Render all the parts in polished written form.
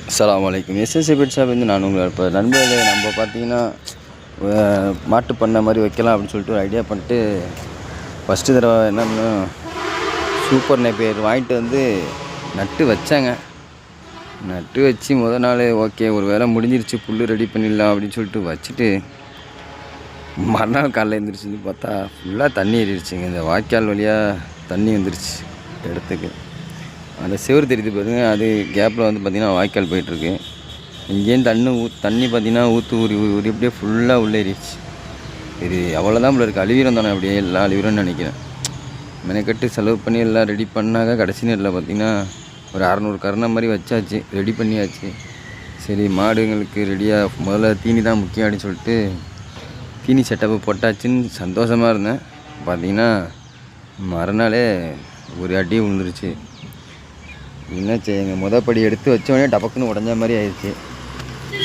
அஸ்ஸலாமு அலைக்கும். SSC pet shop வந்து நான் உங்களை இப்போ நண்பர்களே நம்ம பார்த்தீங்கன்னா மாட்டு பண்ணை மாதிரி வைக்கலாம் அப்படின்னு சொல்லிட்டு ஒரு ஐடியா பண்ணிட்டு ஃபஸ்ட்டு தடவை என்ன பண்ணோம், சூப்பர் நேப்பியர் வாங்கிட்டு வந்து நட்டு வச்சாங்க. நட்டு வச்சு முதல் நாள் ஓகே ஒரு வேளை முடிஞ்சிருச்சு, புல் ரெடி பண்ணிடலாம் அப்படின்னு சொல்லிட்டு வச்சுட்டு மறுநாள் காலையில் எழுந்திரிச்சு பார்த்தா ஃபுல்லாக தண்ணி ஏறிடுச்சுங்க. இந்த வாய்க்கால் வழியாக தண்ணி வந்துருச்சு இடத்துக்கு. அந்த செவரு தெரியுது பாருங்க, அது கேப்பில் வந்து பார்த்திங்கன்னா வாய்க்கால் போயிட்டுருக்கு. இங்கேருந்து தண்ணி பார்த்திங்கன்னா ஊற்றி ஊறி அப்படியே ஃபுல்லாக உள்ளே ஏறிடுச்சு. இது அவ்வளோதான் போல இருக்குது. அழிவிரம் தானே, அப்படியே எல்லாம் அழிவிரம்னு நினைக்கிறேன். மெனக்கட்டு செலவு பண்ணி எல்லாம் ரெடி பண்ணாக்க கடைசி நேரில் பார்த்திங்கன்னா ஒரு 600 கரணை மாதிரி வச்சாச்சு, ரெடி பண்ணியாச்சு. சரி மாடுங்களுக்கு ரெடியாக முதல்ல தீனி தான் முக்கியம் அப்படின்னு சொல்லிட்டு தீனி செட்டப்பு போட்டாச்சுன்னு சந்தோஷமாக இருந்தேன். பார்த்திங்கன்னா மறுநாளே ஒரு அடி விழுந்துருச்சு. என்ன செய்யுங்க, படி எடுத்து வச்சோடனே டபக்குன்னு உடஞ்ச மாதிரி ஆயிடுச்சு.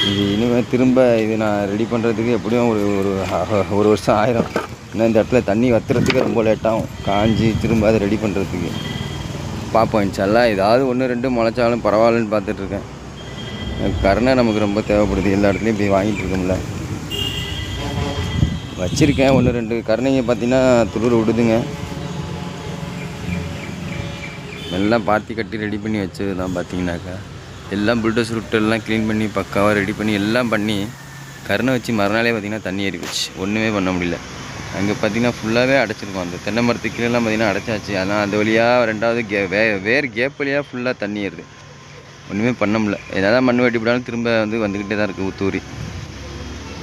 இது இனிமேல் திரும்ப இது நான் ரெடி பண்ணுறதுக்கு எப்படியும் ஒரு வருஷம் ஆயிரும். ஏன்னா இந்த இடத்துல தண்ணி வத்துறதுக்கு ரொம்ப லேட்டாகும், காஞ்சி திரும்ப அதை ரெடி பண்ணுறதுக்கு. பார்ப்போம் இன்ஷால்லா. ஏதாவது 1-2 முளைச்சாலும் பரவாயில்லன்னு பார்த்துட்ருக்கேன். கரணை நமக்கு ரொம்ப தேவைப்படுது, எல்லா இடத்துலையும் போய் வாங்கிட்டு இருக்கோம்ல. வச்சுருக்கேன் 1-2 கரணைங்க பார்த்திங்கன்னா துளிர் விடுதுங்க. எல்லாம் பாத்தி கட்டி ரெடி பண்ணி வச்சது தான். பார்த்தீங்கன்னாக்கா எல்லாம் புல்டோஸ் ரூட்டெல்லாம் க்ளீன் பண்ணி பக்காவாக ரெடி பண்ணி எல்லாம் பண்ணி கருணை வச்சு மறுநாளே பார்த்திங்கன்னா தண்ணி ஏறி போச்சு. ஒன்றுமே பண்ண முடியல. அங்கே பார்த்திங்கன்னா ஃபுல்லாகவே அடைச்சிருக்கோம். அந்த தென்னை மரத்துக்கு கீழெல்லாம் பார்த்திங்கன்னா அடைச்சாச்சு. ஆனால் அந்த வழியாக 2வது வேறு கேப் வழியாக ஃபுல்லாக தண்ணி ஏறுது. ஒன்றுமே பண்ண முடியல. எதாவது மண் வெட்டி போட்டாலும் திரும்ப வந்துக்கிட்டே தான் இருக்குது ஊத்தூரி.